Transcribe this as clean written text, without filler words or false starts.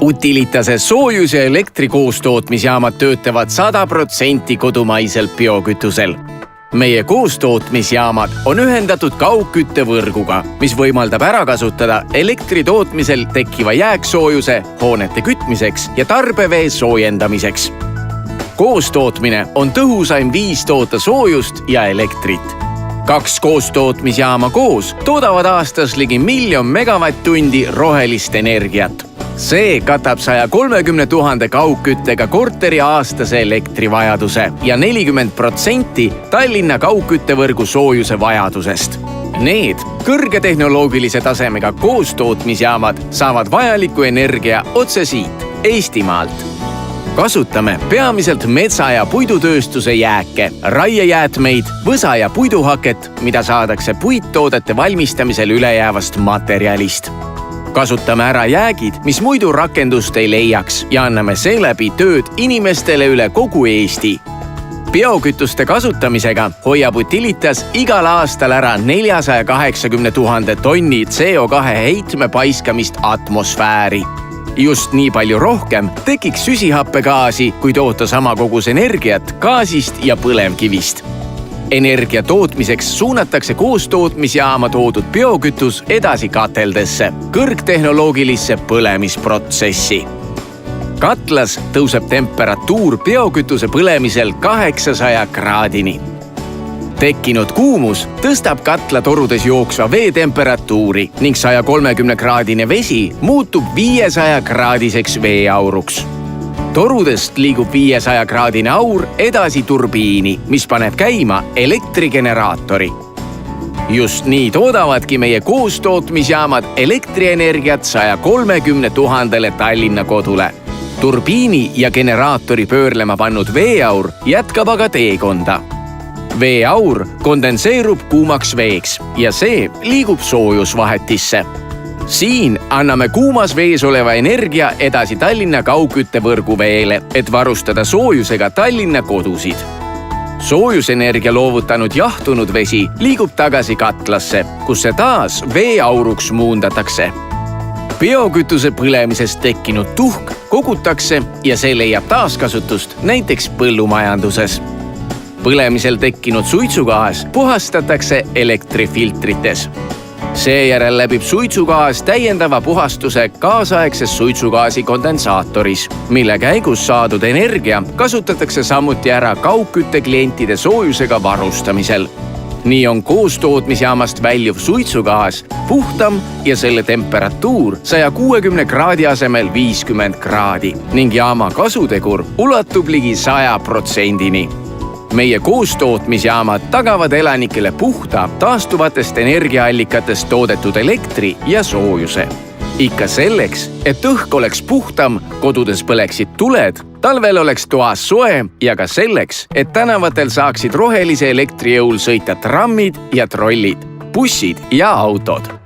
Utilitase soojus- ja elektri koostootmisjaamad töötavad 100% kodumaisel biokütusel. Meie koostootmisjaamad on ühendatud kaugküttevõrguga, mis võimaldab ära kasutada elektri tootmisel tekkiva jääksoojuse hoonete kütmiseks ja tarbevee soojendamiseks. Koostootmine on tõhusaim viis toota soojust ja elektrit. 2 koostootmisjaama koos toodavad aastas ligi 1 miljon megavatt-tundi rohelist energiat. See katab 130 000 kaugküttega korteri aastase elektrivajaduse ja 40% Tallinna kaugküttevõrgu soojuse vajadusest. Need kõrgetehnoloogilise tasemega koostootmisjaamad saavad vajaliku energia otse siit, Eestimaalt. Kasutame peamiselt metsa- ja puidutööstuse jääke, raiejäätmeid, võsa- ja puiduhaket, mida saadakse puittoodete valmistamisel ülejäävast materjalist. Kasutame ära jäägid, mis muidu rakendust ei leiaks ja anname seeläbi tööd inimestele üle kogu Eesti. Biokütuste kasutamisega hoiab Utilitas igal aastal ära 480 000 tonni CO2 heitme paiskamist atmosfääri. Just nii palju rohkem tekiks süsihappegaasi, kui toota sama kogus energiat gaasist ja põlevkivist. Energia tootmiseks suunatakse koostootmisjaama toodud biokütus edasi kateldesse, kõrgtehnoloogilisse põlemisprotsessi. Katlas tõuseb temperatuur biokütuse põlemisel 800 kraadini. Tekkinud kuumus tõstab katla torudes jooksva vee temperatuuri ning 130-kraadine vesi muutub 500-kraadiseks veeauruks. Torudest liigub 500-kraadine aur edasi turbiini, mis paneb käima elektrigeneraatori. Just nii toodavadki meie koostootmisjaamad elektrienergiat 130 000 Tallinna kodule. Turbiini ja generaatori pöörlema pannud veeaur jätkab aga teekonda. Veeaur kondenseerub kuumaks veeks ja see liigub soojusvahetisse. Siin anname kuumas vees oleva energia edasi Tallinna kaugküttevõrgu veele, et varustada soojusega Tallinna kodusid. Soojusenergia loovutanud jahtunud vesi liigub tagasi katlasse, kus see taas veeauruks muundatakse. Biokütuse põlemisest tekkinud tuhk kogutakse ja see leiab taaskasutust näiteks põllumajanduses. Põlemisel tekkinud suitsugaas puhastatakse elektrifiltrites. Seejärel läbib suitsugaas täiendava puhastuse kaasaegses suitsugaasi kondensaatoris, mille käigus saadud energia kasutatakse samuti ära kaugkütteklientide soojusega varustamisel. Nii on koostootmisjaamast väljuv suitsugaas puhtam ja selle temperatuur 160 kraadi asemel 50 kraadi ning jaama kasutegur ulatub ligi 100%-ni. Meie koostootmisjaamad tagavad elanikele puhta, taastuvatest energiaallikatest toodetud elektri ja soojuse. Ikka selleks, et õhk oleks puhtam, kodudes põleksid tuled, talvel oleks toas soe ja ka selleks, et tänavatel saaksid rohelise elektri jõul sõita trammid ja trollid, bussid ja autod.